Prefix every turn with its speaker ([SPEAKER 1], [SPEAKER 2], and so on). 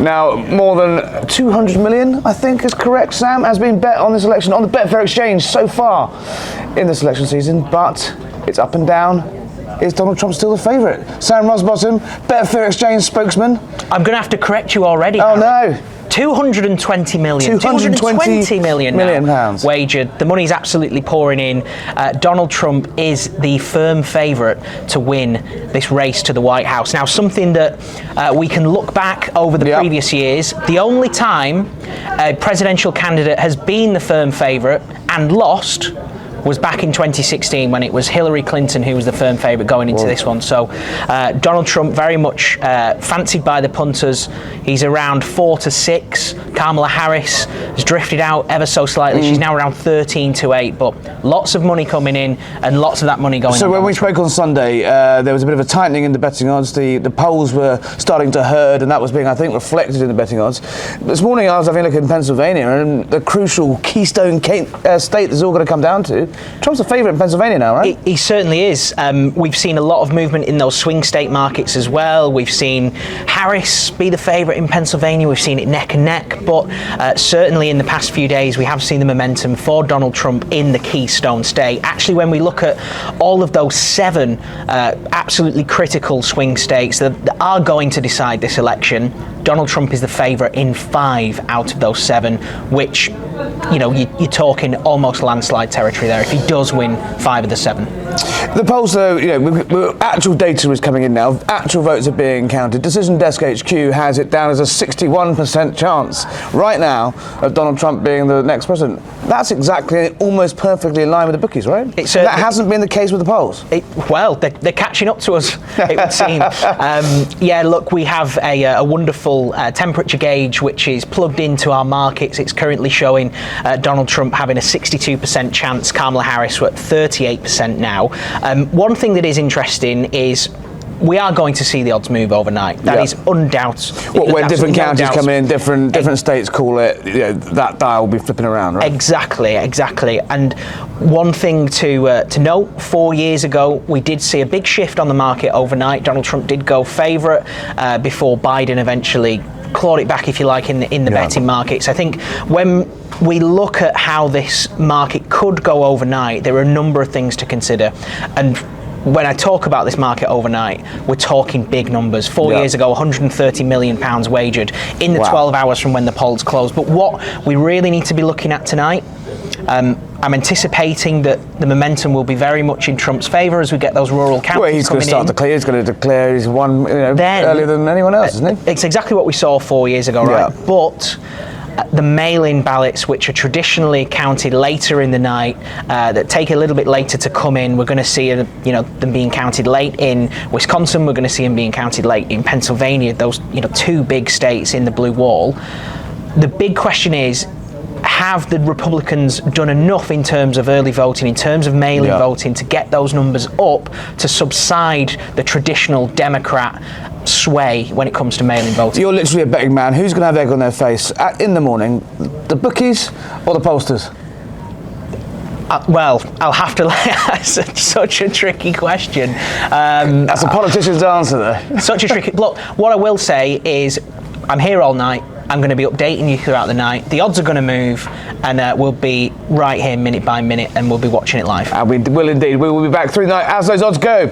[SPEAKER 1] Now, more than 200 million, I think is correct, Sam, has been bet on this election on the Betfair exchange so far in this election season, but it's up and down. Is Donald Trump still the favourite? Sam Rosbottom, Betfair exchange spokesman.
[SPEAKER 2] I'm going to have to correct you already.
[SPEAKER 1] Oh,
[SPEAKER 2] Harry.
[SPEAKER 1] no.
[SPEAKER 2] 220 million. 220 million
[SPEAKER 1] pounds
[SPEAKER 2] wagered. The money's absolutely pouring in. Donald Trump is the firm favourite to win this race to the White House. Now, something that we can look back over the previous years, the only time a presidential candidate has been the firm favourite and lost was back in 2016 when it was Hillary Clinton who was the firm favourite going into this one. So Donald Trump very much fancied by the punters. He's around 4 to 6. Kamala Harris has drifted out ever so slightly. She's now around 13 to 8, but lots of money coming in and lots of that money going.
[SPEAKER 1] So when we spoke on Sunday, there was a bit of a tightening in the betting odds. The polls were starting to herd, and that was being, I think, reflected in the betting odds. This morning I was having a look in Pennsylvania, and the crucial keystone state that's all going to come down to. Trump's a favourite in Pennsylvania now, right?
[SPEAKER 2] He certainly is. We've seen a lot of movement in those swing state markets as well. We've seen Harris be the favourite in Pennsylvania. We've seen it neck and neck, but certainly in the past few days we have seen the momentum for Donald Trump in the keystone state. Actually, when we look at all of those 7 absolutely critical swing states that are going to decide this election, Donald Trump is the favourite in 5 out of those 7, which, you know, you're talking almost landslide territory there if he does win 5 of the 7.
[SPEAKER 1] The polls, though, you know, actual data is coming in now. Actual votes are being counted. Decision Desk HQ has it down as a 61% chance right now of Donald Trump being the next president. That's exactly, almost perfectly in line with the bookies, right? That hasn't been the case with the polls.
[SPEAKER 2] Well, they're catching up to us, it would seem. Yeah, look, we have a wonderful temperature gauge which is plugged into our markets. It's currently showing Donald Trump having a 62% chance, Kamala Harris at 38% now. One thing that is interesting is we are going to see the odds move overnight. That is undoubted.
[SPEAKER 1] When different counties come in, different states call it, you know, that dial will be flipping around, right?
[SPEAKER 2] Exactly. And one thing to note, 4 years ago, we did see a big shift on the market overnight. Donald Trump did go favourite before Biden eventually clawed it back, if you like, in the betting markets. I think when we look at how this market could go overnight, there are a number of things to consider. And when I talk about this market overnight, we're talking big numbers. 4 years ago, £130 million wagered in the 12 hours from when the polls closed. But what we really need to be looking at tonight, I'm anticipating that the momentum will be very much in Trump's favour as we get those rural counties.
[SPEAKER 1] Well, he's going to start to declare. He's going to declare he's won, earlier than anyone else, isn't he?
[SPEAKER 2] It's exactly what we saw 4 years ago, right? But the mail-in ballots, which are traditionally counted later in the night, that take a little bit later to come in, we're going to see them being counted late in Wisconsin. We're going to see them being counted late in Pennsylvania. Those 2 big states in the blue wall. The big question is, have the Republicans done enough in terms of early voting, in terms of mail-in voting, to get those numbers up to subside the traditional Democrat sway when it comes to mail-in voting? You're literally a betting man. Who's going to have egg on their face in the morning? The bookies or the pollsters? Well, I'll have to. That's such a tricky question. That's a politician's answer, there. Such a tricky. Look, what I will say is, I'm here all night. I'm going to be updating you throughout the night. The odds are going to move, and we'll be right here minute by minute, and we'll be watching it live. And we will indeed. We will be back through the night as those odds go.